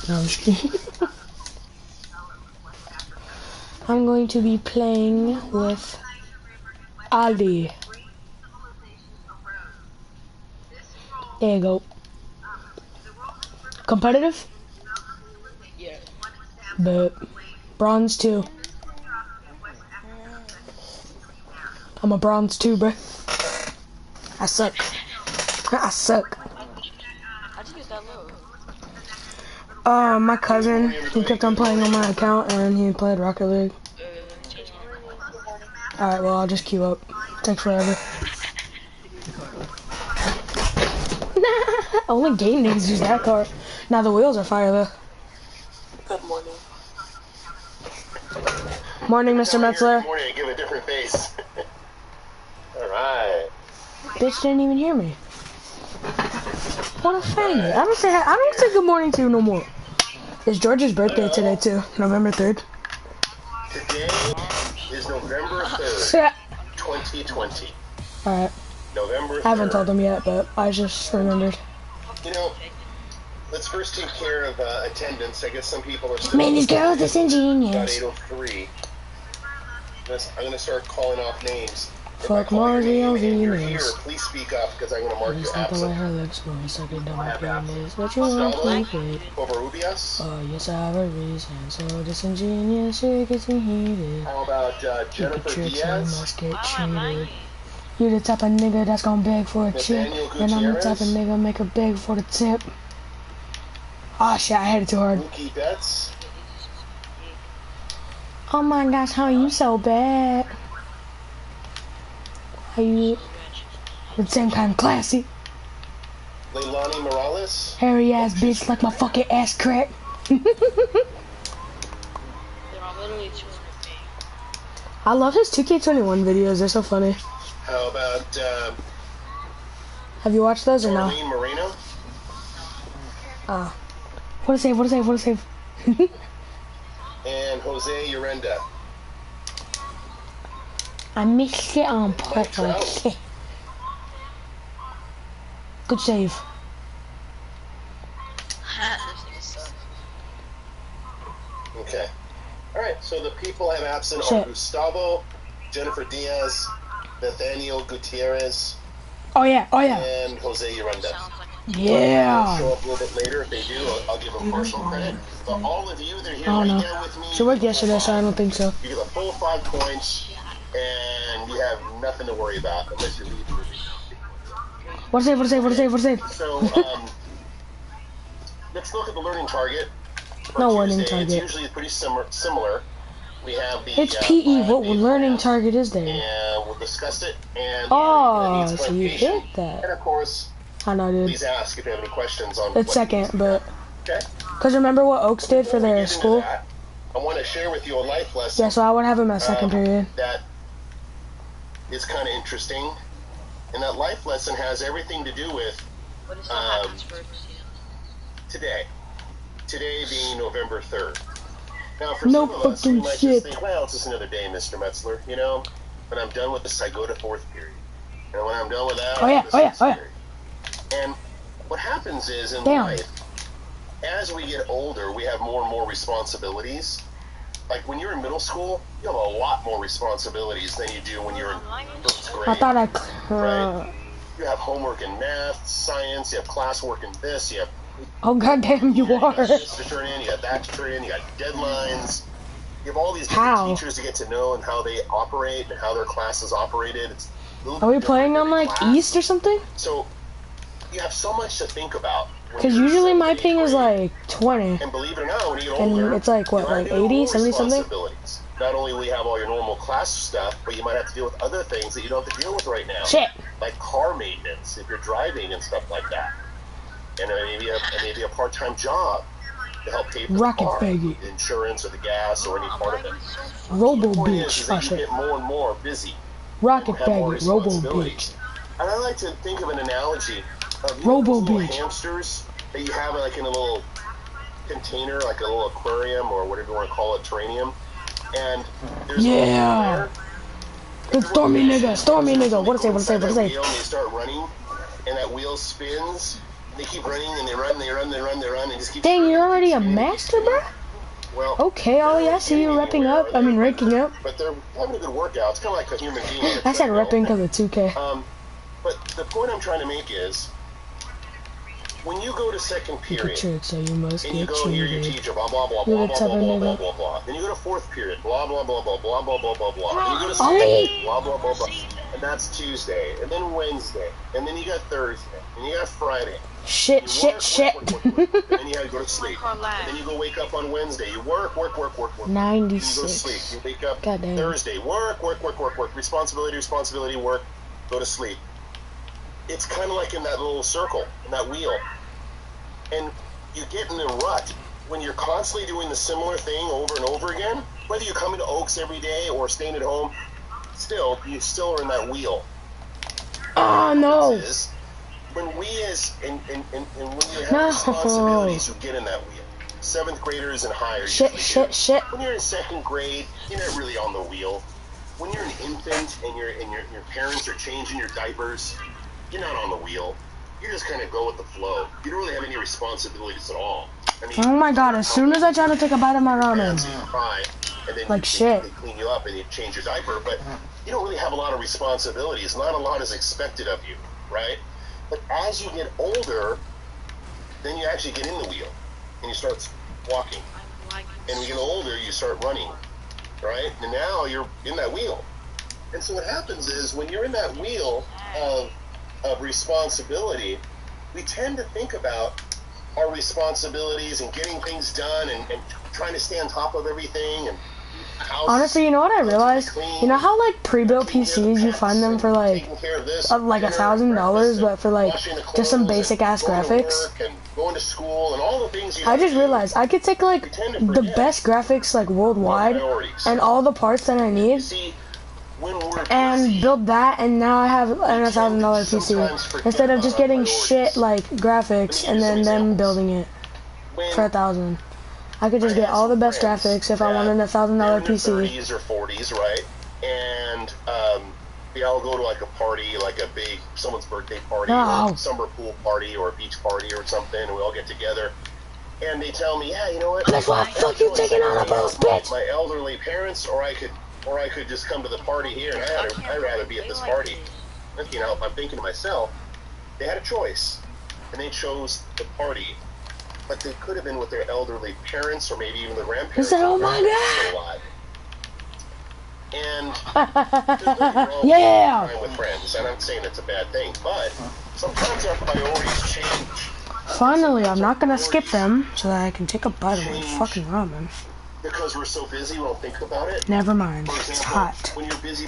No, I'm just kidding. I'm going to be playing with Ali. There you go. Competitive? Yeah. But bronze 2. I'm a bronze 2, bruh. I suck. I suck. How'd you get that low? My cousin, he kept on playing on my account and he played Rocket League. Alright, well, I'll just queue up. Takes forever. Only game niggas use that car. Now the wheels are fire though. Good morning. Morning, Mr. Metzler. Good morning, give a different face. Alright. Bitch didn't even hear me. What a faggot. I don't say good morning to you no more. It's George's birthday today too, November 3rd. Today is November 3rd, 2020. Alright. November 3rd. I haven't told him yet, but I just remembered. You know, let's first take care of attendance. I guess some people are still... Man, these girls are ingenious. About 8:03. I'm going to start calling off names. Fuck Margie on you're here, Venus. please speak up, because I'm going to mark you Just like the way absent. her lips move, sucking down my penis. What you want, keep it. Covarrubias? Oh, yes, I have a reason. So disingenuous, shit gets me heated. How about Keep it Jennifer tricks, I Diaz? must get cheated. You the type of nigga that's gonna beg for a chip, and I'm the type of nigga make her beg for the tip. Oh shit, I hit it too hard. Mookie Betts? Oh my gosh, how are you so bad? Are you the same kind of classy? Leilani Morales? Hairy ass bitch like my fucking ass crack. I love his 2K21 videos, they're so funny. How about Have you watched those or no? Marlene Moreno? What a save, what a save, what a save. And Jose Urenda. I missed it on purpose. Good save. Okay. Alright, so the people I have absent are Gustavo, Jennifer Diaz, Nathaniel Gutierrez, Oh yeah, oh yeah. and Jose Urenda. Yeah. Show up a little bit later. If they do, I'll give them partial credit. But all of you, they're here I right don't know. now with me. She worked yesterday, so I don't think so. You get a full 5 points, and you have nothing to worry about unless you leave. What a save, what a save, what a save, what a save. So, let's look at the learning target. No For learning Tuesday. target. It's usually pretty similar. We have the... It's PE, what learning target is there? And we'll discuss it, and... Oh, so you hit that. And of course, I know, dude. please ask if you have any questions on... It's second, but... Okay. Because remember what Oaks did for their school? That, I want to share with you a life lesson. Yeah, so I would have him at second period. That is kind of interesting. And that life lesson has everything to do with today. Today being November 3rd. Now, for No some of us, we fucking might shit. just think, well, it's just another day, Mr. Metzler. You know, when I'm done with this, I go to 4th period. And when I'm done with that, Oh yeah, I go to oh yeah, 6th oh yeah. period. And what happens is, in Damn. life, as we get older, we have more and more responsibilities. Like, when you're in middle school, you have a lot more responsibilities than you do when you're in 1st grade. I thought I... Right? You have homework in math, science, you have classwork in this, you have... Oh goddamn, you are. this to turn in, you got that to turn in, you got deadlines. You have all these different How? teachers to get to know and how they operate and how their classes operated. It's a little Are we bit playing different on every like class. East or something? So, you have so much to think about. Because usually my ping is like 20. And believe it or not, when you get And older, it's like, what, you might like have to deal 80, with 70 something? responsibilities. Not only will you have all your normal class stuff, but you might have to deal with other things that you don't have to deal with right now. Shit. Like car maintenance, if you're driving and stuff like that. And maybe a part-time job to help pay for Rocket the car, faggot. the insurance or the gas or any part of it. Robo The point bitch. is Oh that you shit. get more and more busy. Rocket have more faggot. Robo responsibilities. bitch. And I like to think of an analogy of Robo those little bitch. hamsters that you have like in a little container, like a little aquarium or whatever you want to call it, terrarium. And there's Yeah. Good stormy nigga. Stormy nigga. What a save, what a save, what a save. Wheel, and they start running, and that wheel spins, They keep running and they run, and just keep. Dang, you're already a master, bro? Well, okay, Ollie, I see you repping up. I mean, ranking up. But they're having a good workout. It's kind of like a human being. I said repping because of 2K. But the point I'm trying to make is, when you go to second period, so you must and you go hear your teacher, blah blah blah blah blah blah blah blah blah blah. Then you go to fourth period, blah blah blah blah blah blah blah blah blah. Then you go to second, blah blah blah blah. And that's Tuesday, and then Wednesday, and then you got Thursday, and you got Friday. Shit. And then you gotta go to sleep. And then you go wake up on Wednesday. You work. 96. You go to sleep. You wake up Thursday. Work. Responsibility, work. Go to sleep. It's kind of like in that little circle, in that wheel. And you get in a rut when you're constantly doing the similar thing over and over again. Whether you're coming to Oaks every day or staying at home, you still are in that wheel. Oh, no. When we and when you have responsibilities, you get in that wheel. 7th graders and higher. Shit. When you're in 2nd grade, you're not really on the wheel. When you're an infant and your parents are changing your diapers, you're not on the wheel. You just kind of go with the flow. You don't really have any responsibilities at all. I mean, oh my god, as soon as I try to take a bite of my ramen. And then like shit. They clean you up and you change your diaper, but you don't really have a lot of responsibilities. Not a lot is expected of you, right? But as you get older, then you actually get in the wheel and you start walking. And when you get older, you start running, right? And now you're in that wheel. And so what happens is when you're in that wheel of responsibility, we tend to think about our responsibilities and getting things done and trying to stay on top of everything and honestly, you know what I realized? You know how like pre-built PCs you find them for like $1,000, but for like just some basic ass graphics? Going to school and all the things I just realized I could take like the best graphics like worldwide and all the parts that I need and build that, and now I have an $1,000 PC instead of just getting shit like graphics and then them building it for $1,000. I could just get all the best graphics if I wanted a $1,000 PC. 30s or 40s, right? And we all go to like a party, like a big someone's birthday party, or summer pool party, or a beach party, or something, and we all get together. And they tell me, yeah, you know what? That's why fuck you taking on a boat, bitch. My elderly parents, or I could just come to the party here, and I'd rather be at this party. You know, I'm thinking to myself, they had a choice, and they chose the party. But they could have been with their elderly parents or maybe even the grandparents. He said, oh my god! And there's nothing wrong yeah! with time with friends. I'm not saying it's a bad thing, but sometimes our priorities change. Finally, I'm not gonna skip them so that I can take a bite of my fucking ramen. Because we're so busy, we don't think about it. Never mind. For example, it's hot. When you're busy,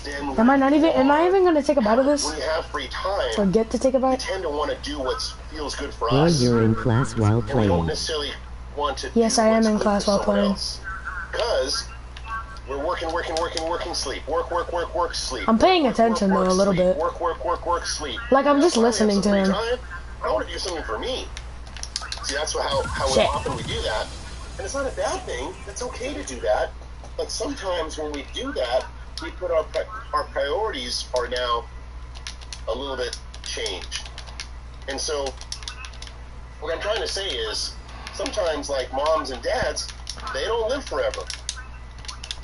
then am I even gonna take a bite of this? When you have free time, so get to take a bite? We tend to want to do what feels good for Or us. you're in class while and playing. we don't necessarily want to yes, do I am what's in good class for while playing. Because we're working, sleep. Work, sleep. I'm paying attention though a little bit. Work, sleep. Like I'm just listening to him. I want to do something for me. See, that's how often we do that. And it's not a bad thing. It's okay to do that. But sometimes when we do that, we put our priorities are now a little bit changed. And so what I'm trying to say is sometimes like moms and dads, they don't live forever.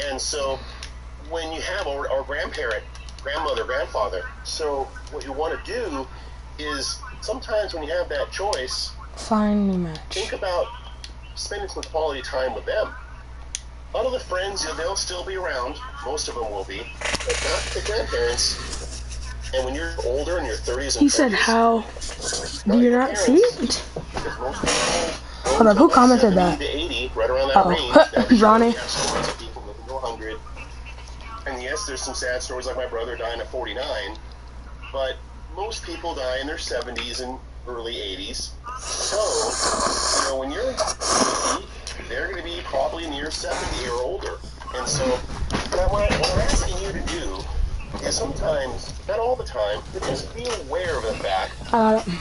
And so when you have our grandparent, grandmother, grandfather, so what you want to do is sometimes when you have that choice, find me match. Think about spending some quality time with them. A lot of the friends, they'll still be around. Most of them will be, but not the grandparents. And when you're older in your 30s and 40s, he said, "How do you not see it?" Hold up, who commented that? 80, right around that range. Ronnie. People living to 100. And yes, there's some sad stories like my brother dying at 49, but most people die in their 70s and early 80s. So, when you're 80, they're going to be probably near 70 or older. And so, what I'm asking you to do is sometimes, not all the time, but just be aware of the fact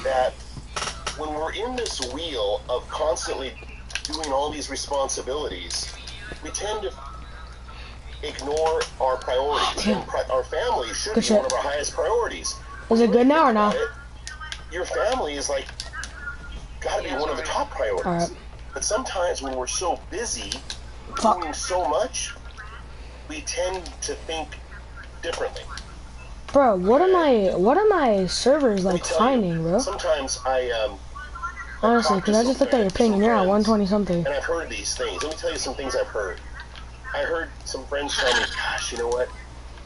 that when we're in this wheel of constantly doing all these responsibilities, we tend to ignore our priorities. And our family should be one of our highest priorities. Is it good now or not? Your family is like gotta be one of the top priorities. All right. But sometimes when we're so busy Fuck. doing so much, we tend to think differently. Bro, what are my servers Let me like tell timing, you, bro? Sometimes Honestly, because I just looked at your ping and you're at 120 something. and I've heard these things. Let me tell you some things I've heard. I heard some friends tell me, gosh, you know what?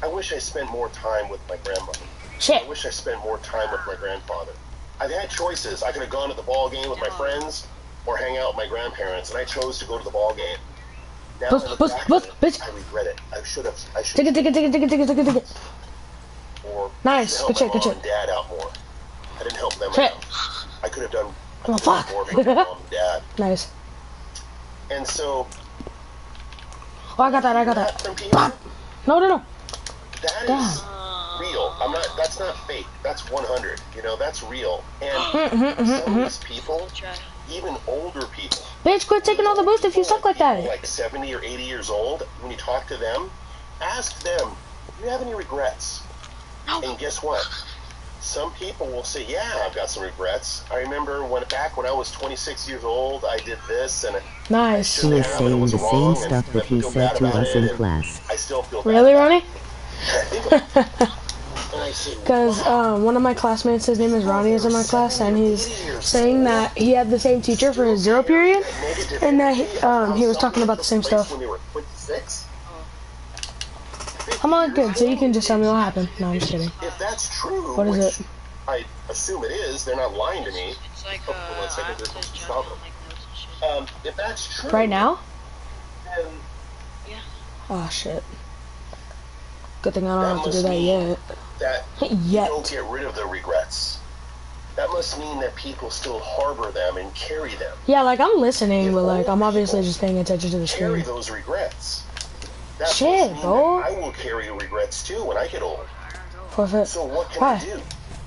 I wish I spent more time with my grandmother. Shit. I wish I spent more time with my grandfather. I've had choices. I could have gone to the ball game with my friends or hang out with my grandparents, and I chose to go to the ball game. Now, Bitch. I regret it. I should have. Take it. Or Nice. Good shit, good shit. Mom and Dad out more. I didn't help them Shit. enough. I could have done Oh, fuck. more for my mom and dad. Nice. And so. Oh, I got that. From people, No. that Damn. is real. That's not fake. That's 100. You know, that's real. And some of these people, even older people. Bitch, quit taking all the boost if you suck like that. Like 70 or 80 years old, when you talk to them, ask them, do you have any regrets? And guess what? Some people will say, yeah, I've got some regrets. I remember back when I was 26 years old, I did this, and Nice. He was saying the same stuff that he said to us in class. I still feel Really, bad. Ronnie? And I say, Because one of my classmates, his name is Ronnie, is in my class, and he's saying that he had the same teacher for his 0 period, and that he was talking about the same stuff. when they were 26? I'm all good, so you can just tell me what happened. No, I'm just kidding. If that's true, What is which it? I assume it is, they're not lying to me. It's like, Hold on one second, I have there's to some journal, problem. like, notes and shit. If that's true, Right now? then Yeah. Oh, shit. Good thing I that don't have to do must that mean yet. that you Yet. don't get rid of the regrets. That must mean that people still harbor them and carry them. Yeah, like, I'm listening, but, like, I'm obviously just paying attention to the Carry screen. those regrets. That Shit, must mean bro. that I will carry regrets too when I get old. Forfeit. So what can Why? I do?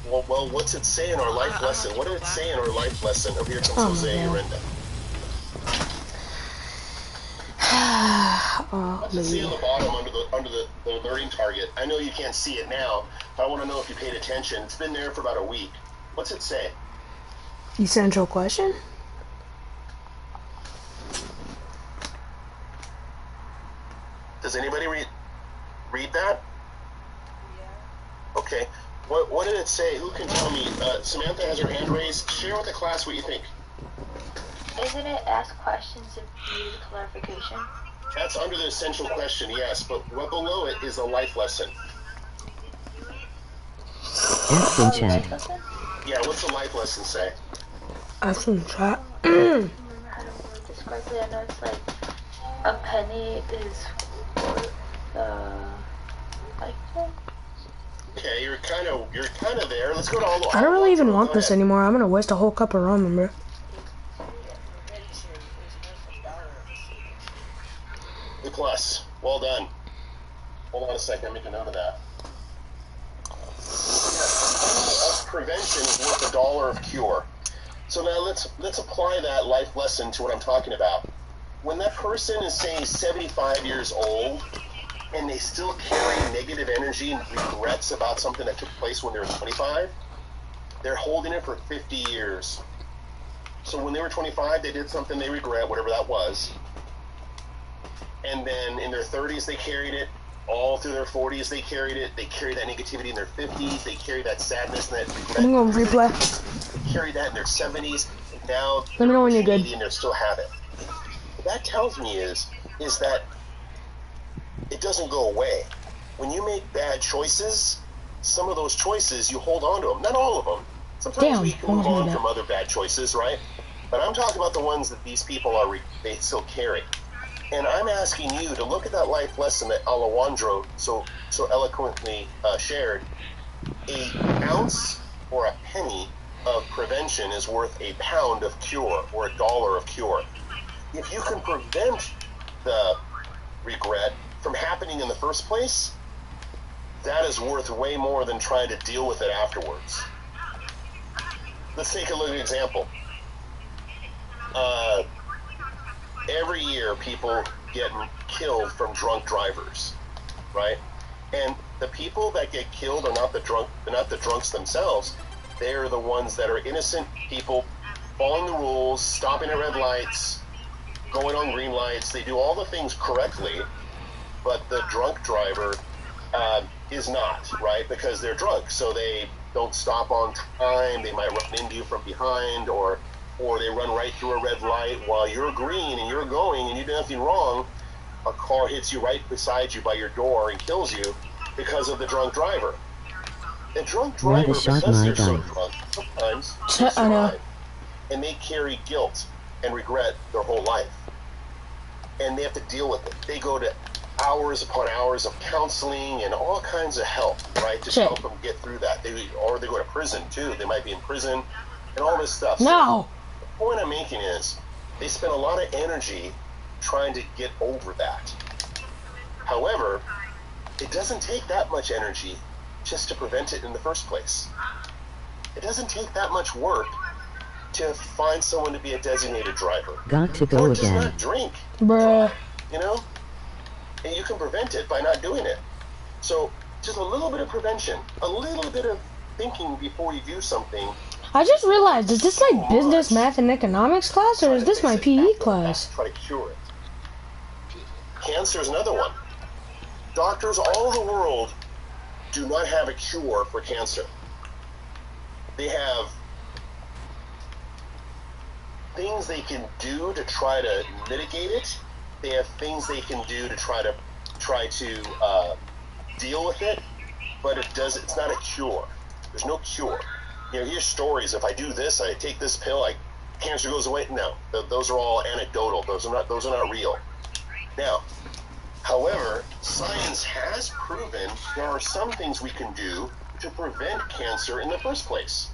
Well, what's it say in our life lesson? What did it say in our life lesson? Oh, here comes Oh, Jose my God. Urinda. Oh, What's it say on maybe. the bottom under the learning target? I know you can't see it now, but I want to know if you paid attention. It's been there for about a week. What's it say? Essential question? Does anybody read that? Okay. What did it say? Who can tell me? Samantha has her hand raised. Share with the class what you think. Isn't it ask questions if you need clarification? That's under the essential question, yes, but what below it is a life lesson. Ask in chat. Yeah, what's the life lesson say? I can chat. I don't remember how to word this correctly. I know it's like a penny is worth like that. Okay, you're kind of there. Let's go to all the. I don't really even want this anymore. I'm gonna waste a whole cup of ramen, bro. A plus. Well done. Hold on a second. Make a note of that. Yes, prevention is worth $1 of cure. So now let's apply that life lesson to what I'm talking about. When that person is, say, 75 years old, and they still carry negative energy and regrets about something that took place when they were 25, they're holding it for 50 years. So when they were 25, they did something they regret, whatever that was. And then in their 30s, they carried it. All through their 40s, they carried it. They carry that negativity in their 50s. They carry that sadness and that regret. I'm gonna replay. They carry that in their 70s. And now Let me know when you're good. and they still have it. What that tells me is that it doesn't go away. When you make bad choices, some of those choices, you hold on to them. Not all of them. Sometimes Damn, we can move almost made on that. from other bad choices, right? But I'm talking about the ones that these people they still carry. And I'm asking you to look at that life lesson that Alejandro so eloquently shared. An ounce or a penny of prevention is worth a pound of cure or $1 of cure. If you can prevent the regret from happening in the first place, that is worth way more than trying to deal with it afterwards. Let's take a look at an example. Every year people get killed from drunk drivers, right? And the people that get killed are not the drunks themselves. They're the ones that are innocent people following the rules, stopping at red lights, going on green lights. They do all the things correctly, but the drunk driver is not, right? Because they're drunk, so they don't stop on time. They might run into you from behind, or they run right through a red light while you're green and you're going and you do nothing wrong. A car hits you right beside you by your door and kills you because of the drunk driver. The drunk driver, because they're so drunk, sometimes they survive, and they carry guilt and regret their whole life, and they have to deal with it. They go to hours upon hours of counseling and all kinds of help, right, to help them get through that. Or they go to prison too. They might be in prison and all this stuff. No. So the point I'm making is they spend a lot of energy trying to get over that. However, it doesn't take that much energy just to prevent it in the first place. It doesn't take that much work to find someone to be a designated driver. Got to go or again. Just not drink. Bruh. You know? And you can prevent it by not doing it. So, just a little bit of prevention, a little bit of thinking before you do something. I just realized, is this like business, math, and economics class, or is this my PE class? Try to cure it. Cancer is another one. Doctors all over the world do not have a cure for cancer. They have things they can do to try to mitigate it. They have things they can do to try to deal with it, but it's not a cure. There's no cure. You know, here's stories. If I do this, I take this pill, cancer goes away. No, those are all anecdotal. Those are not real. Now, however, science has proven there are some things we can do to prevent cancer in the first place.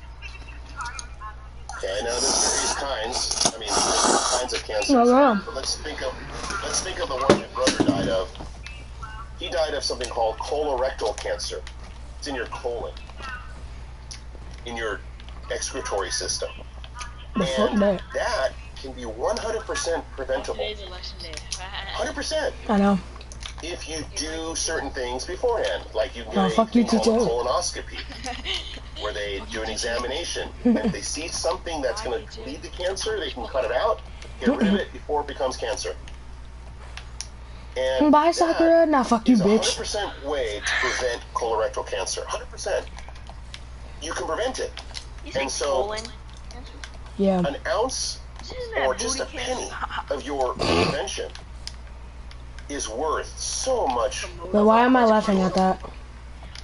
Okay, now there's various kinds. I mean, there's different kinds of cancer. Oh, wow. But let's think of the one my brother died of. He died of something called colorectal cancer. It's in your colon, in your excretory system. And that can be 100% preventable. Today's election day. 100%. I know. If you do certain things beforehand, like you can Oh, get fuck you, a thing called a teacher. colonoscopy, where they do an examination. And if they see something that's going to lead to cancer, they can cut it out, get rid of it before it becomes cancer. And Bye, Sakura. Nah, fuck you, is a bitch. 100% way to prevent colorectal cancer. 100%. You can prevent it. And so, Yeah. an ounce or just a penny of your prevention is worth so much. But why am I laughing at that?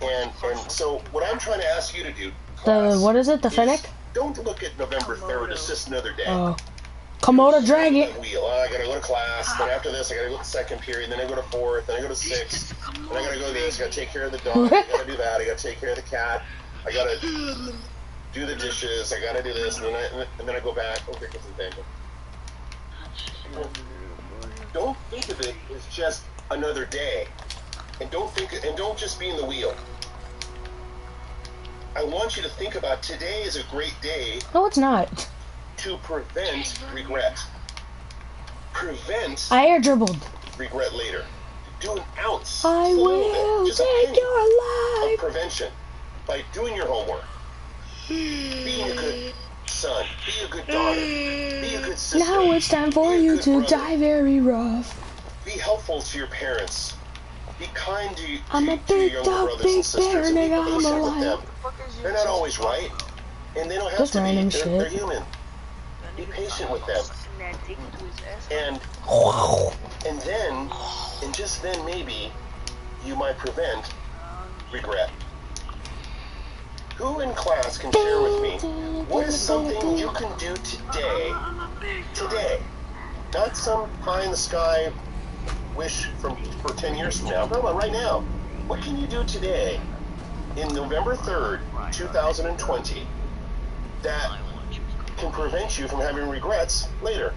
And so what I'm trying to ask you to do, The, what is it? The Fennec? don't look at November 3rd as just another day. Oh. Komodo dragon. Wheel. I gotta go to class, then after this I gotta go to second period, then I go to fourth, then I go to sixth, then I gotta go to this, I gotta take care of the dog, I gotta do that, I gotta take care of the cat, I gotta do the dishes, I gotta do this, and then I go back. Okay, what's the thing? Don't think of it as just another day, and don't just be in the wheel. I want you to think about today is a great day No, it's not. to prevent regret. Prevent I air dribbled. regret later. Do an ounce, I just a little will bit, just a take penny your of life. prevention by doing your homework, being a good son, be a good daughter, be a good sister. Now it's time for be a you good to brother. die very rough. Be helpful to your parents. Be kind to I'm a your big younger dog, brothers big and sisters, bear, and be nigga, I'm patient with alive. them. They're not always right, and they don't have Just to be. random They're shit. human. Be patient with them, and just then maybe you might prevent regret. Who in class can share with me what is something you can do today, not some pie in the sky wish for 10 years from now. No, right now. What can you do today, in November 3rd, 2020, that can prevent you from having regrets later?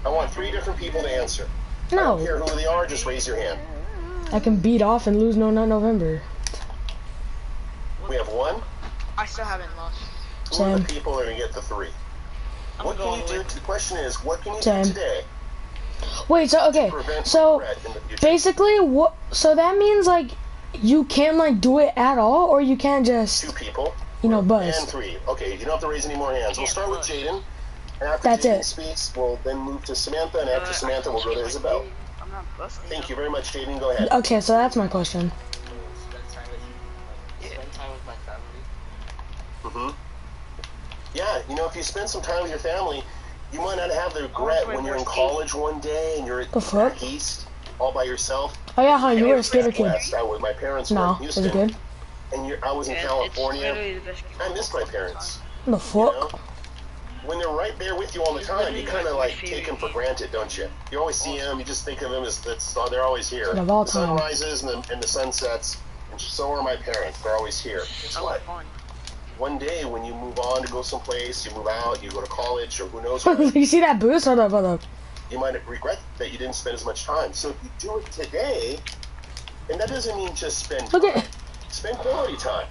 I want 3 different people to answer. I don't care No. who they are, just raise your hand. I can beat off and lose no nut November. We have 1. I still haven't lost. Who are the Same. people that are going to get the 3? What can you do? The question is, what can you Same. do today Wait, so okay. to prevent So regret in the future? basically what so that means like you can't like do it at all, or you can't just 2 people. you know And bust. 3. Okay, you don't have to raise any more hands. We'll start with Jaden. And after That's Jaden it. speaks, we'll then move to Samantha, and after Samantha, we'll go to Isabel. I'm not busting. Thank you very much, Jaden. Go ahead. Okay, so that's my question. Spend time with my family. Mm-hmm. Yeah, you know, if you spend some time with your family, you might not have the regret when you're in college one day and you're back east all by yourself. Oh yeah, huh? You were a skater kid. West. My parents were No, in is Houston. it good? And I was in California. I miss my parents. The fuck? You know? When they're right there with you all the time, you kind of like take them for granted, don't you? You always see them, you just think of them as they're always here. Of all The sun time. rises and the sun sets, and so are my parents. They're always here. Guess what? One day when you move on to go someplace, you move out, you go to college, or who knows where, You see that boost? Hold up. you might regret that you didn't spend as much time. So if you do it today, and that doesn't mean just spend Look time. at. Spend quality time.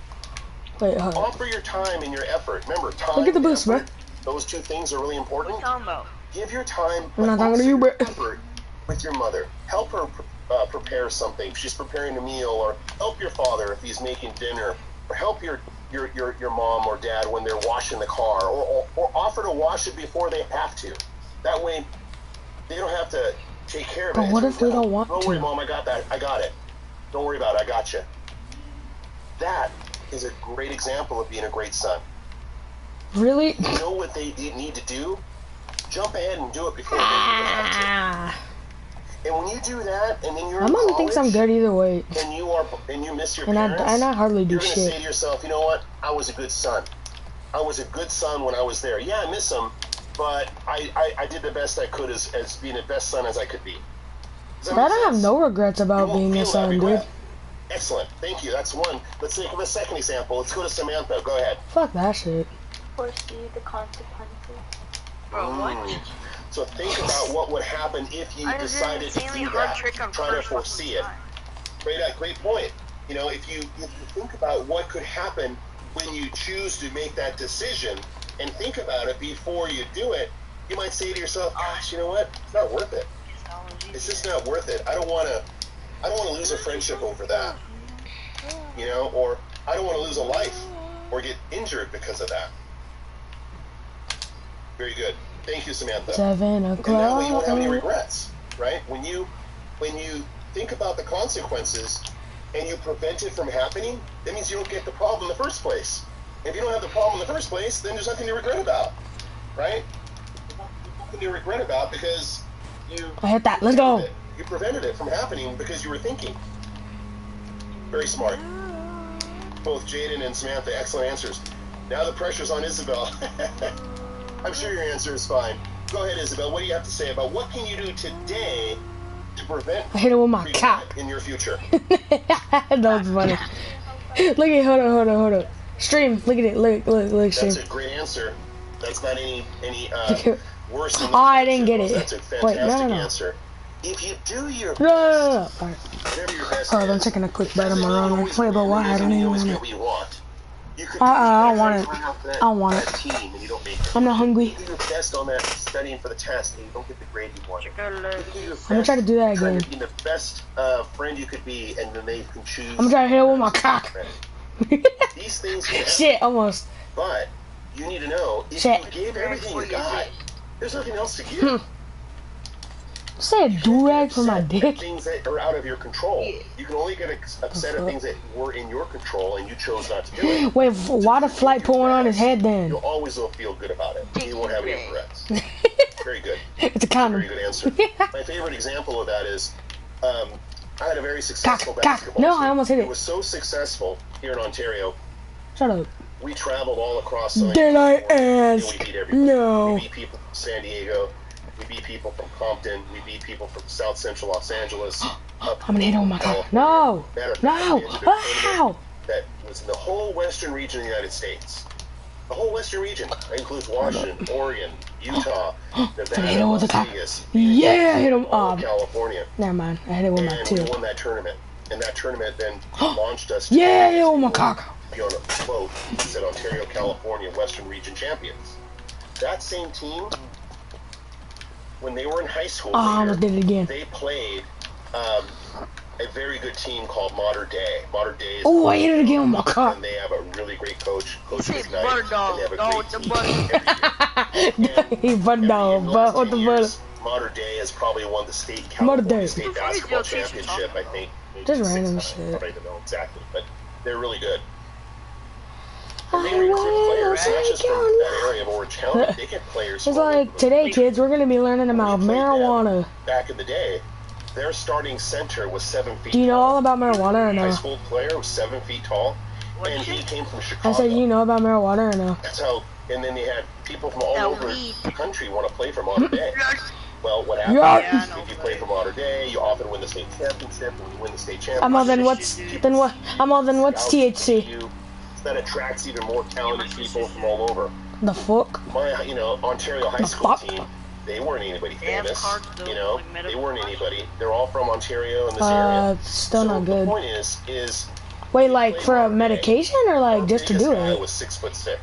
Wait, hold up. Offer your time and your effort. Remember, time Look at the boost, and bro. effort, those two things are really important. What are you talking about? Give your time, I'm not but talking to also you, bro. your effort with your mother. Help her prepare something. If she's preparing a meal, or help your father if he's making dinner, or help your mom or dad when they're washing the car, or offer to wash it before they have to. That way, they don't have to take care of it. But what if we don't want Don't worry, to? Mom, I got that. I got it. Don't worry about it. I got you. That is a great example of being a great son. Really? You know what they need to do? Jump ahead and do it before they even have to. And when you do that, and then you're My in mom college, thinks I'm good either way. and you miss your And parents, I hardly do you're gonna shit. say to yourself, you know what? I was a good son. I was a good son when I was there. Yeah, I miss them, but I did the best I could as being the best son as I could be. Does that I make don't have sense? no regrets You about won't being a feel that son, dude. regret. Excellent. Thank you. That's one. Let's think of a second example. Let's go to Samantha. Go ahead. Fuck that shit. Foresee the consequences. Bro, what? So think about what would happen if you I did an decided to insanely do hard that. trick on Try to first foresee it. time. Great point. You know, if you think about what could happen when you choose to make that decision, and think about it before you do it, you might say to yourself, "Gosh, you know what? It's not worth it. It's just not worth it. I don't want to lose a friendship over that. You know, or I don't want to lose a life or get injured because of that." Very good. Thank you, Samantha. 7 And that way you won't have any o'clock. regrets, right? When you think about the consequences and you prevent it from happening, that means you don't get the problem in the first place. If you don't have the problem in the first place, then there's nothing to regret about, right? Nothing to regret about because you I hit that. Let's go. You prevented it from happening because you were thinking. Very smart. Both Jaden and Samantha, excellent answers. Now the pressure's on Isabel. I'm sure your answer is fine. Go ahead, Isabel. What do you have to say about what can you do today to prevent I hit it with my regret cock. in your future? That was funny. Look at hold up. Stream. Look at it. Look stream. That's a great answer. That's not any worse than Oh, I didn't get it. That's a Wait, fantastic no. answer. If you do your best, No. Alright. whatever your best Hold on, I'm is, taking a quick bite of doesn't my mean you ramen. always Wait, but win, why? I doesn't don't mean you even always want get it. what you want. You could I don't do want everything it. on that- I don't want that it. team and you don't make it. I'm not hungry. You do your best on that studying for the test and you don't get the grade you want. You do your I'm gonna try to do that best trying again. to be the best friend you could be, and then they can choose. I'm gonna try to hit it with my cock. These things can happen, Shit, almost. but you need to know if Shit. you gave everything you got, there's nothing else to give. Say a do-rag for my Upset at dick. things that are out of your control. You can only get upset at things that were in your control and you chose not to do it. Wait, why the flight put one on his head then? You'll always feel good about it. You won't have any regrets. Very good. It's a condom. Very good answer. My favorite example of that is I had a very successful Cock. basketball No, team. I almost hit It it. was so successful here in Ontario. Shut up. We traveled all across Southern Did I California, and ask? we beat everybody. No. We beat people from San Diego. We beat people from Compton. We beat people from South Central Los Angeles. I'm gonna hit it with my cock. No. No. Wow. That was in the whole western region of the United States. The whole western region. That includes Washington, Oregon, Utah, Nevada, hit him with Las the cock. Vegas, Yeah, I hit him. all of California. Never mind. I hit it with my And we tip. won that tournament. And that tournament then launched us to Yeah, I hit it with my cock. be on a float that said Ontario, California, Western Region champions. That same team, when they were in high school, Oh, I almost did it again. they played a very good team called Modern Day. Modern Day is Oh, I hit it again with my car. and they have a really great coach. Coach Say is nice, butter and dog. they have a Dog great with the team butter. every year. He butt down, but what the butter? Modern Day has probably won the state Modern California Day. State Basketball Championship, I think. Maybe Just 6 random times. shit. I don't know exactly, but they're really good. And they I recruit will players, not just take from your that area of Orange County. They get players It's from all like, over the today, kids, we're gonna be learning about When we played them marijuana. Back in the day, their starting center was 7 feet Do you know tall. all about marijuana or High no? school player was 7 feet tall, What and he shit? came from Chicago. I said, you know about marijuana or no? That's how. And then they had people from all No, over weed. the country want to play for Modern Day. Well, what happens Yeah. Yeah, I is know, if you but- play for Modern Day, you often win the state championship. When you win the state championship, I'm all then what's THC? You, that attracts even more talented people from all over. The fuck? My, Ontario high The school fuck? team, they weren't anybody They have famous. cards, though, like They medical weren't cards. anybody. They're all from Ontario in this area. Still So not the good. point is Wait, like for a medication or like just to do guy it? was 6'6".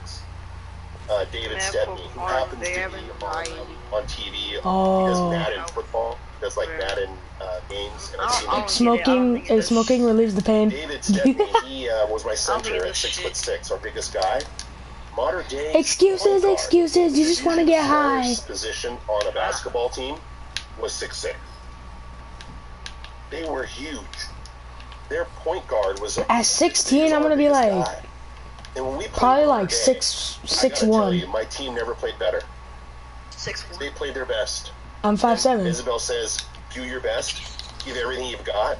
David Medical Stedney, who cards, happens they to be haven't tried. on TV. He Oh. does Madden football. He does like Madden games. And I've seen him. Smoking relieves the pain. David Stedney, he was my center think at it's 6'6", our biggest guy. Modern Day Excuses, point guard, excuses. You just want to get high. smallest position on a basketball team was 6'6". They were huge. Their point guard was At 16, I'm gonna be biggest like guy. And when we played probably Modern like Day, six I gotta tell 1. you, my team never played better. 6'1". They played their best. I'm 5'7". Isabel says, do your best, give everything you've got.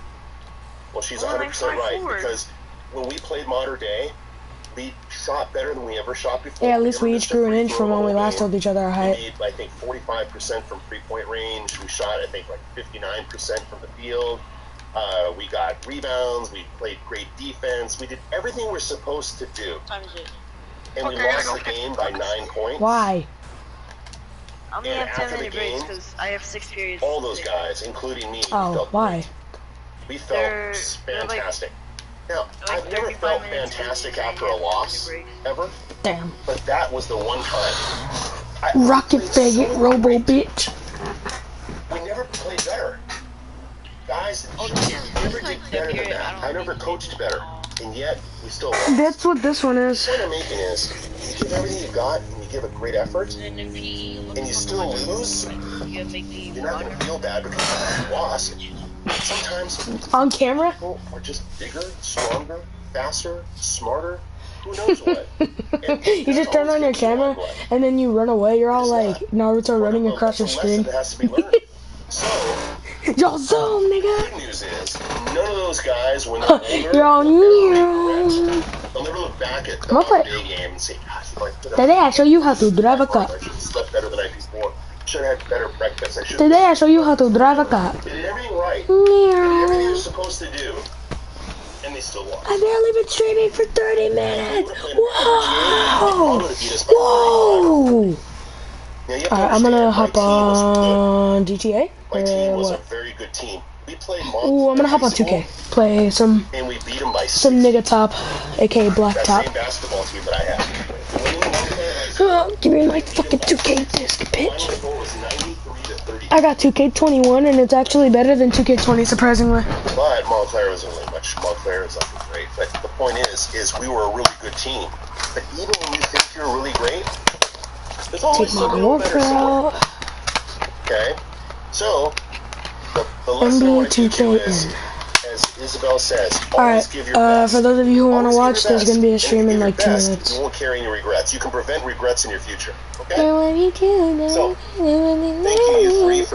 Well, she's Well, 100% right, 5'4". because when we played Modern Day, we shot better than we ever shot before. Yeah, at least we never each missed a grew an free inch throw from when all we last game. told each other our We height. made, I think, 45% from three-point range. We shot, I think, like 59% from the field. We got rebounds. We played great defense. We did everything we're supposed to do. Time is it? And we Okay, I lost gotta the go game catch by the 9 points. Why? I'm gonna And have 10 after the minute breaks game, because I have 6 periods. All those guys, including me, Oh, felt why? great. We felt They're fantastic. Now, like I've never 35 felt minutes fantastic each, after a and you have loss, 10-minute ever, Damn. but that was the one time. Rocket we played faggot, so robo great. bitch. We never played better. Guys, Oh, we this never is like did better than period. that. I I don't never think coached better, and yet we still lost. That's what this one is. The point I'm making is, you give everything you've got, and you give a great effort, And if he and you still lose, you make me you're not going to feel bad because you lost. Sometimes On camera? people are just bigger, stronger, faster, smarter. Who knows what? You just turn on your camera and then you run away. You're all like Naruto running across your screen. That has to be learned. So, Yo, zoom, the nigga. good news is, none of those guys, when they're older, You're all they'll never new. regret. They'll never look back at the Come on, play. day game and say, gosh, if I could have Today I show you how to drive a car. I should have slept better the night before. Should have had better breakfast. I should Today I show you how to drive a car. did everything right. Did everything you're Meow. supposed to do. And they still lost. I've barely been streaming for 30 minutes. Whoa! Whoa. Whoa. Alright, I'm gonna hop on GTA. My team Or was a what? very good team. We played Ooh, I'm gonna hop on 2K. Play some and we beat them by nigga top, aka black that top. same basketball team that I had. Give me my fucking 2K disc, bitch. Final score was 93 to 30. I got 2K21 and it's actually better than 2K20, surprisingly. But Montclair wasn't really much. Montclair is like great. But the point is we were a really good team. But even when you think you're really great, there's always Take my something a little better workout. somewhere. Okay? So, the lesson I NBA want to teach you 2K is, as Isabel says, always Alright, give your best. for those of you who want to Always give watch, your there's best. gonna be a And if stream you in give like your 2 best, minutes. You won't carry any regrets. You can prevent regrets in your future. Okay? I love you too, So, thank you, you three, for